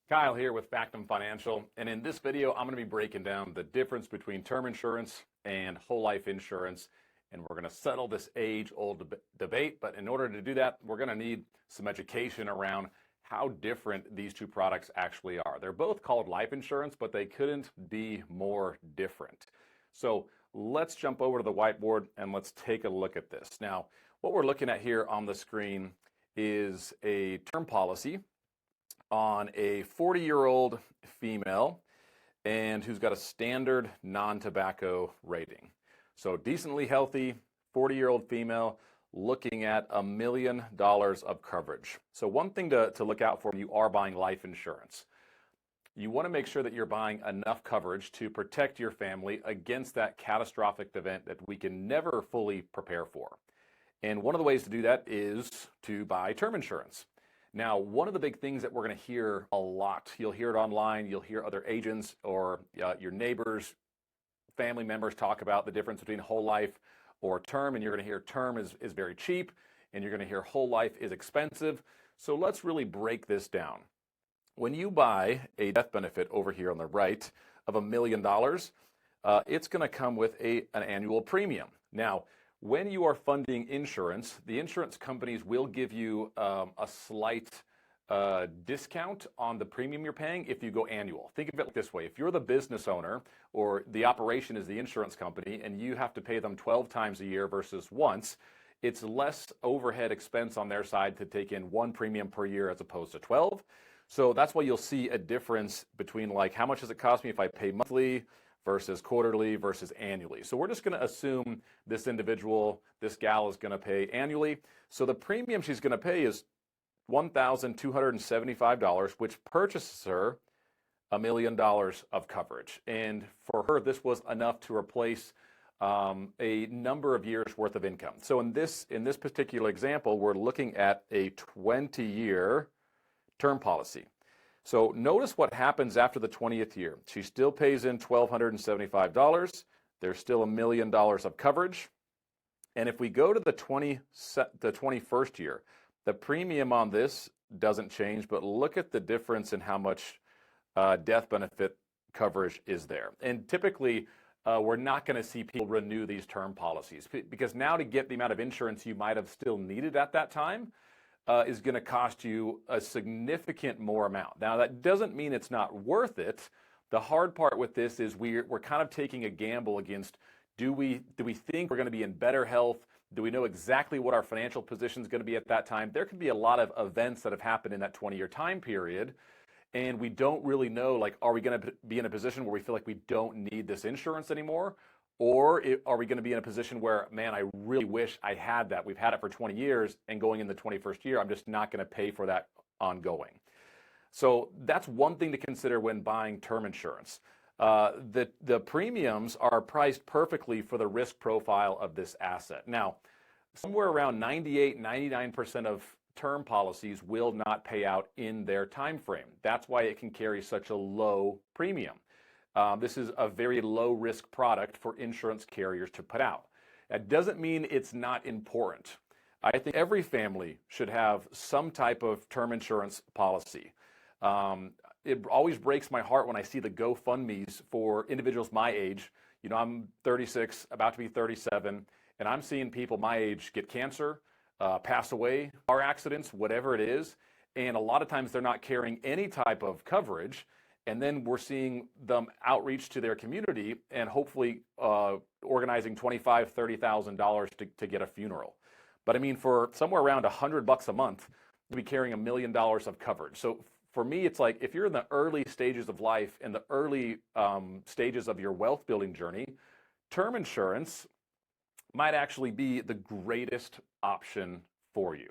Kyle here with Factum Financial, and in this video I'm going to be breaking down the difference between term insurance and whole life insurance, and we're going to settle this age-old debate. But in order to do that, we're going to need some education around how different these two products actually are. They're both called life insurance, but they couldn't be more different. So let's jump over to the whiteboard and let's take a look at this. Now, what we're looking at here on the screen is a term policy on a 40-year-old female and who's got a standard non-tobacco rating. So decently healthy 40-year-old female looking at $1 million of coverage. So one thing to look out for when you are buying life insurance, you want to make sure that you're buying enough coverage to protect your family against that catastrophic event that we can never fully prepare for. And one of the ways to do that is to buy term insurance. Now, one of the big things that we're going to hear a lot, you'll hear it online, you'll hear other agents or your neighbors, family members talk about the difference between whole life or term, and you're going to hear term is very cheap, and you're going to hear whole life is expensive. So let's really break this down. When you buy a death benefit over here on the right of $1 million, it's going to come with an annual premium. Now, when you are funding insurance, the insurance companies will give you a slight discount on the premium you're paying if you go annual. Think of it this way. If you're the business owner or the operation is the insurance company and you have to pay them 12 times a year versus once, it's less overhead expense on their side to take in one premium per year as opposed to 12. So that's why you'll see a difference between like how much does it cost me if I pay monthly versus quarterly versus annually. So we're just going to assume this individual, this gal is going to pay annually. So the premium she's going to pay is $1,275, which purchases her $1 million of coverage. And for her, this was enough to replace a number of years worth of income. So in this particular example, we're looking at a 20-year term policy. So notice what happens after the 20th year. She still pays in $1,275. There's still $1 million of coverage. And if we go to the 21st year, the premium on this doesn't change, but look at the difference in how much death benefit coverage is there. And typically, we're not going to see people renew these term policies because now to get the amount of insurance you might have still needed at that time, is going to cost you a significant more amount. Now, that doesn't mean it's not worth it. The hard part with this is we're kind of taking a gamble against, do we think we're going to be in better health? Do we know exactly what our financial position is going to be at that time? There could be a lot of events that have happened in that 20-year time period, and we don't really know, like, are we going to be in a position where we feel like we don't need this insurance anymore? Or are we going to be in a position where, man, I really wish I had that. We've had it for 20 years, and going in the 21st year, I'm just not going to pay for that ongoing. So that's one thing to consider when buying term insurance. The premiums are priced perfectly for the risk profile of this asset. Now, somewhere around 98, 99% of term policies will not pay out in their time frame. That's why it can carry such a low premium. This is a very low-risk product for insurance carriers to put out. That doesn't mean it's not important. I think every family should have some type of term insurance policy. It always breaks my heart when I see the GoFundMes for individuals my age. You know, I'm 36, about to be 37, and I'm seeing people my age get cancer, pass away, car accidents, whatever it is, and a lot of times they're not carrying any type of coverage. And then we're seeing them outreach to their community and hopefully organizing $25,000, $30,000 to get a funeral. But I mean, for somewhere around $100 a month, you'll be carrying $1 million of coverage. So for me, it's like if you're in the early stages of life and the early stages of your wealth building journey, term insurance might actually be the greatest option for you.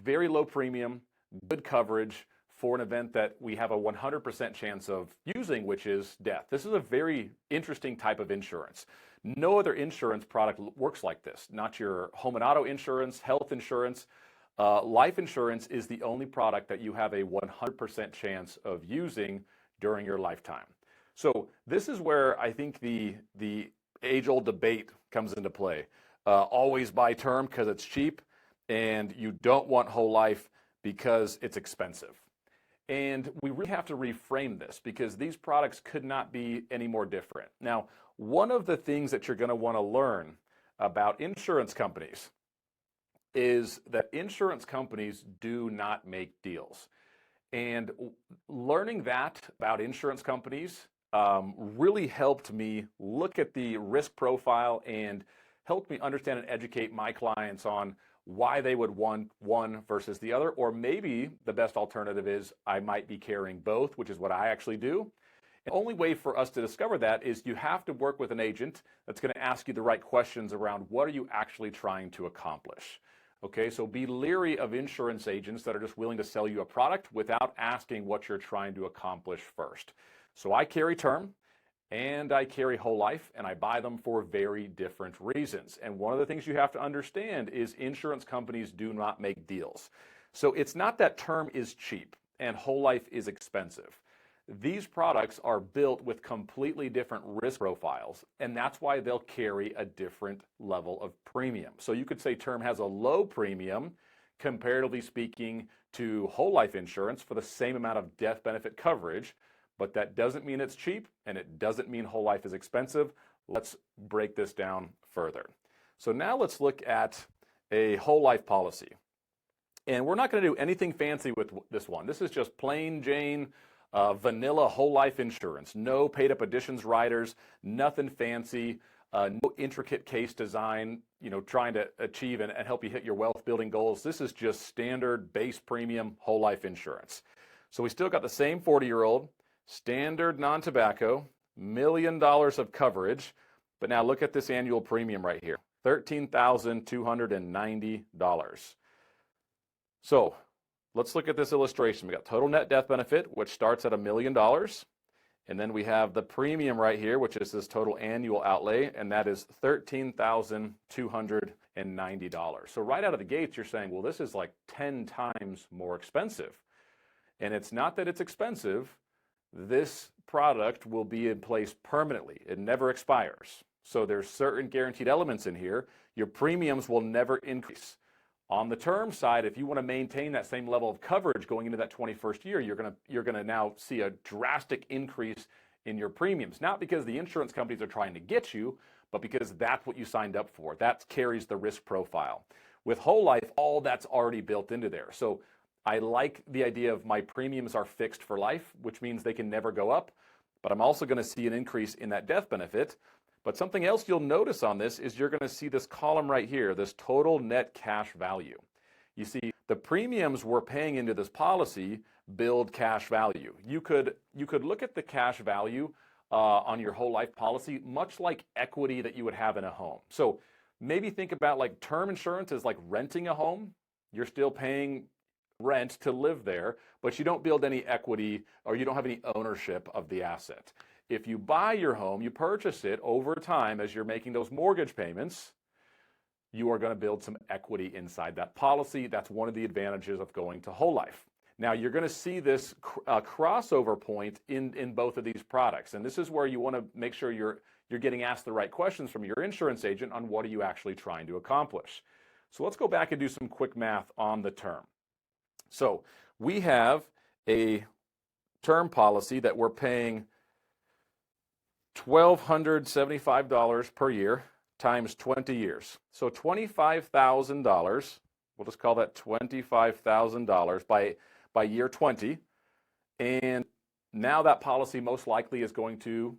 Very low premium, good coverage, for an event that we have a 100% chance of using, which is death. This is a very interesting type of insurance. No other insurance product works like this. Not your home and auto insurance, health insurance. Life insurance is the only product that you have a 100% chance of using during your lifetime. So this is where I think the age-old debate comes into play. Always buy term because it's cheap, and you don't want whole life because it's expensive. And we really have to reframe this because these products could not be any more different. Now, one of the things that you're going to want to learn about insurance companies is that insurance companies do not make deals. And learning that about insurance companies really helped me look at the risk profile and helped me understand and educate my clients on why they would want one versus the other, or maybe the best alternative is I might be carrying both, which is what I actually do. The only way for us to discover that is you have to work with an agent that's going to ask you the right questions around what are you actually trying to accomplish. Okay, so be leery of insurance agents that are just willing to sell you a product without asking what you're trying to accomplish first. So I carry term and I carry whole life, and I buy them for very different reasons. And one of the things you have to understand is insurance companies do not make deals. So it's not that term is cheap and whole life is expensive. These products are built with completely different risk profiles, and that's why they'll carry a different level of premium. So you could say term has a low premium, comparatively speaking, to whole life insurance for the same amount of death benefit coverage, but that doesn't mean it's cheap, and it doesn't mean whole life is expensive. Let's break this down further. So now let's look at a whole life policy. And we're not going to do anything fancy with this one. This is just plain Jane vanilla whole life insurance. No paid up additions riders, nothing fancy, no intricate case design, trying to achieve and help you hit your wealth building goals. This is just standard base premium whole life insurance. So we still got the same 40-year-old, standard non-tobacco, $1 million of coverage, but now look at this annual premium right here, $13,290. So let's look at this illustration. We got total net death benefit, which starts at $1 million. And then we have the premium right here, which is this total annual outlay, and that is $13,290. So right out of the gates, you're saying, well, this is like 10 times more expensive. And it's not that it's expensive. This product will be in place permanently. It never expires. So there's certain guaranteed elements in here. Your premiums will never increase. On the term side, if you want to maintain that same level of coverage going into that 21st year, you're going to now see a drastic increase in your premiums. Not because the insurance companies are trying to get you, but because that's what you signed up for. That carries the risk profile. With whole life, all that's already built into there. So I like the idea of my premiums are fixed for life, which means they can never go up, but I'm also going to see an increase in that death benefit. But something else you'll notice on this is you're going to see this column right here, this total net cash value. You see, the premiums we're paying into this policy build cash value. You could look at the cash value on your whole life policy, much like equity that you would have in a home. So maybe think about like term insurance is like renting a home. You're still paying rent to live there, but you don't build any equity or you don't have any ownership of the asset. If you buy your home, you purchase it over time as you're making those mortgage payments, you are going to build some equity inside that policy. That's one of the advantages of going to whole life. Now, you're going to see this crossover point in both of these products, and this is where you want to make sure you're getting asked the right questions from your insurance agent on what are you actually trying to accomplish. So let's go back and do some quick math on the term. So we have a term policy that we're paying $1,275 per year times 20 years. So $25,000, we'll just call that $25,000 by year 20. And now that policy most likely is going to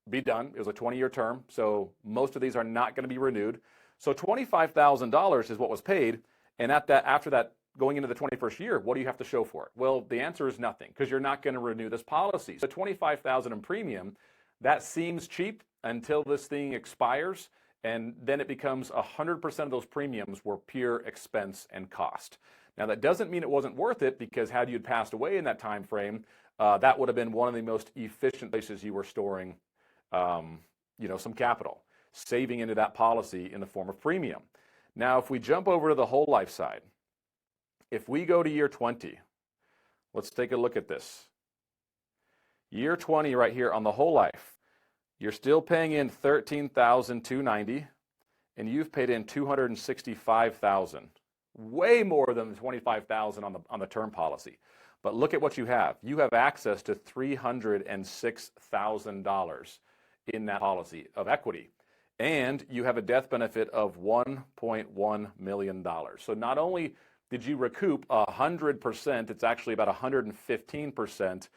be done. It was a 20-year term, so most of these are not going to be renewed. So $25,000 is what was paid, and after that, going into the 21st year, what do you have to show for it? Well, the answer is nothing, because you're not going to renew this policy. So $25,000 in premium, that seems cheap until this thing expires, and then it becomes 100% of those premiums were pure expense and cost. Now, that doesn't mean it wasn't worth it, because had you passed away in that time frame, that would have been one of the most efficient places you were storing some capital, saving into that policy in the form of premium. Now, if we jump over to the whole life side, if we go to year 20, let's take a look at this. Year 20 right here on the whole life, you're still paying in $13,290, and you've paid in $265,000, way more than the $25,000 on the term policy. But look at what you have. You have access to $306,000 in that policy of equity. And you have a death benefit of $1.1 million. So not only did you recoup 100%, it's actually about 115%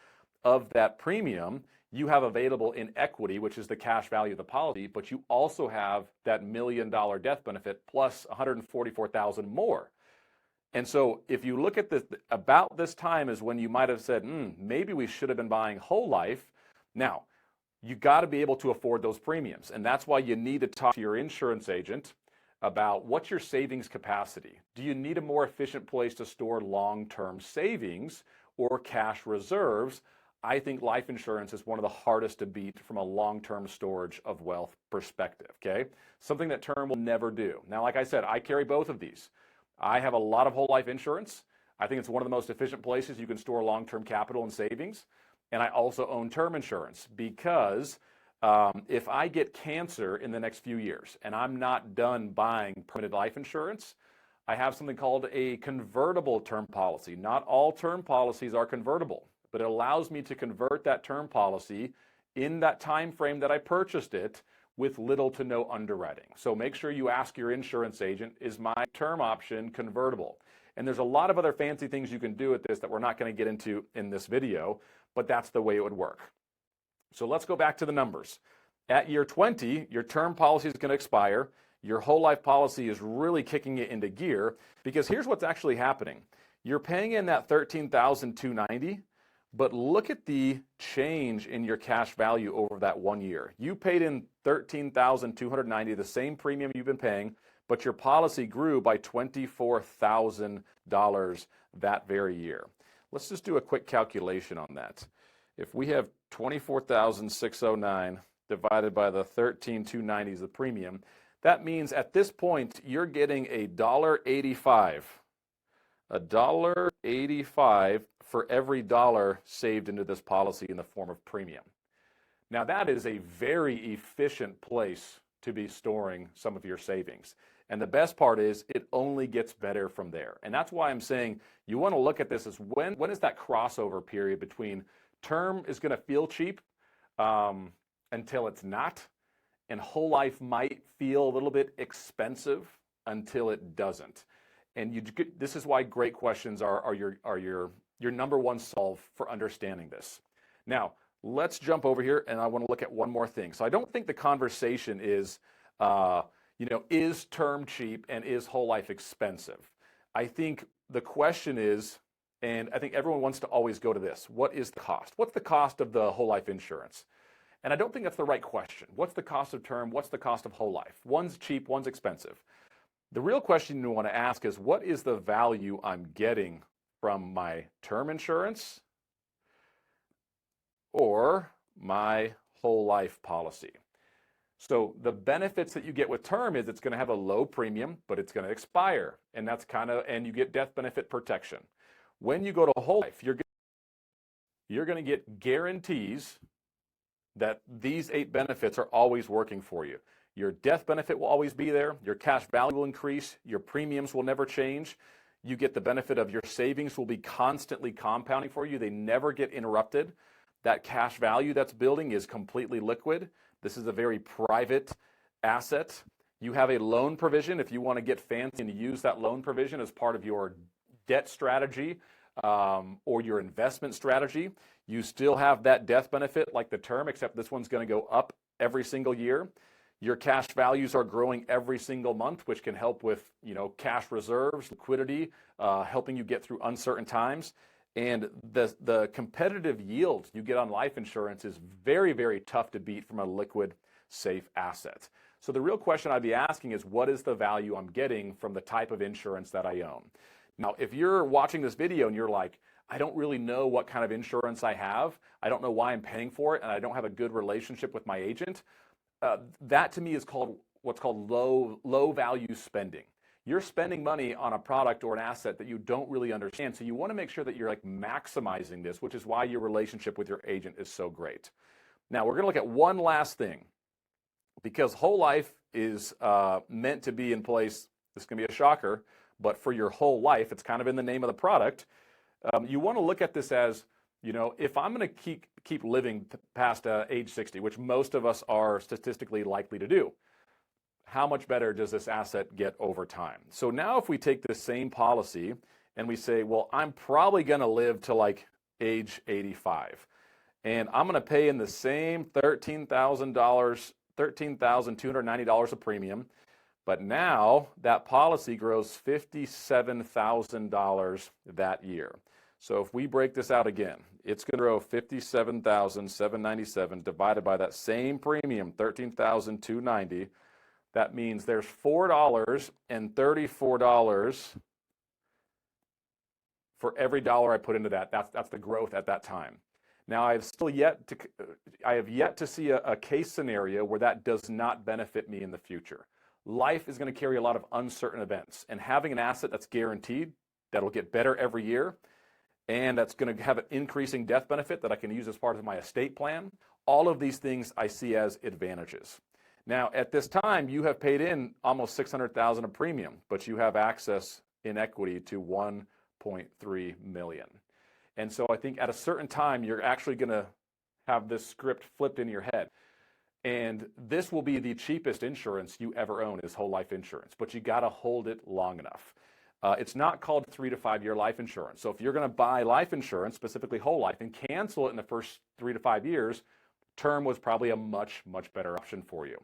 of that premium you have available in equity, which is the cash value of the policy, but you also have that $1 million death benefit plus 144,000 more. And so if you look at this, about this time is when you might have said, maybe we should have been buying whole life. Now, you got to be able to afford those premiums. And that's why you need to talk to your insurance agent about what's your savings capacity. Do you need a more efficient place to store long-term savings or cash reserves? I think life insurance is one of the hardest to beat from a long-term storage of wealth perspective, okay? Something that term will never do. Now, like I said, I carry both of these. I have a lot of whole life insurance. I think it's one of the most efficient places you can store long-term capital and savings. And I also own term insurance because if I get cancer in the next few years and I'm not done buying permanent life insurance, I have something called a convertible term policy. Not all term policies are convertible, but it allows me to convert that term policy in that time frame that I purchased it with little to no underwriting. So make sure you ask your insurance agent, is my term option convertible? And there's a lot of other fancy things you can do with this that we're not going to get into in this video, but that's the way it would work. So let's go back to the numbers. At year 20, your term policy is going to expire. Your whole life policy is really kicking it into gear because here's what's actually happening. You're paying in that $13,290. But look at the change in your cash value over that 1 year. You paid in $13,290, the same premium you've been paying, but your policy grew by $24,000 that very year. Let's just do a quick calculation on that. If we have $24,609 divided by the $13,290 is the premium, that means at this point you're getting $1.85. $1.85 for every dollar saved into this policy in the form of premium. Now that is a very efficient place to be storing some of your savings. And the best part is it only gets better from there. And that's why I'm saying you want to look at this as when is that crossover period between term is going to feel cheap until it's not, and whole life might feel a little bit expensive until it doesn't. And this is why great questions are your number one solve for understanding this. Now, let's jump over here, and I want to look at one more thing. So I don't think the conversation is, is term cheap and is whole life expensive? I think the question is, and I think everyone wants to always go to this, what is the cost? What's the cost of the whole life insurance? And I don't think that's the right question. What's the cost of term? What's the cost of whole life? One's cheap, one's expensive. The real question you want to ask is, what is the value I'm getting from my term insurance or my whole life policy? So the benefits that you get with term is it's going to have a low premium, but it's going to expire. And that's and you get death benefit protection. When you go to whole life, you're going to get guarantees that these 8 benefits are always working for you. Your death benefit will always be there. Your cash value will increase. Your premiums will never change. You get the benefit of your savings will be constantly compounding for you. They never get interrupted. That cash value that's building is completely liquid. This is a very private asset. You have a loan provision if you want to get fancy and use that loan provision as part of your debt strategy or your investment strategy. You still have that death benefit like the term, except this one's going to go up every single year. Your cash values are growing every single month, which can help with, cash reserves, liquidity, helping you get through uncertain times. And the competitive yield you get on life insurance is very, very tough to beat from a liquid, safe asset. So the real question I'd be asking is, what is the value I'm getting from the type of insurance that I own? Now, if you're watching this video and you're like, I don't really know what kind of insurance I have, I don't know why I'm paying for it, and I don't have a good relationship with my agent, that to me is what's called low value spending. You're spending money on a product or an asset that you don't really understand. So you want to make sure that you're maximizing this, which is why your relationship with your agent is so great. Now we're going to look at one last thing, because whole life is meant to be in place. This is going to be a shocker, but for your whole life, it's kind of in the name of the product. You want to look at this as, if I'm going to keep living past age 60, which most of us are statistically likely to do, how much better does this asset get over time? So now if we take this same policy and we say, well, I'm probably going to live to like age 85, and I'm going to pay in the same $13,290 a premium, but now that policy grows $57,000 that year. So if we break this out again, it's going to grow $57,797 divided by that same premium, $13,290. That means there's $4.34 for every dollar I put into that. That's the growth at that time. Now I have yet to see a case scenario where that does not benefit me in the future. Life is going to carry a lot of uncertain events, and having an asset that's guaranteed, that'll get better every year, and that's going to have an increasing death benefit that I can use as part of my estate plan, all of these things I see as advantages. Now, at this time, you have paid in almost $600,000 of premium, but you have access in equity to $1.3 million. And so I think at a certain time, you're actually going to have this script flipped in your head. And this will be the cheapest insurance you ever own, is whole life insurance, but you got to hold it long enough. It's not called 3 to 5 year life insurance. So if you're going to buy life insurance, specifically whole life, and cancel it in the first 3 to 5 years, term was probably a much, much better option for you.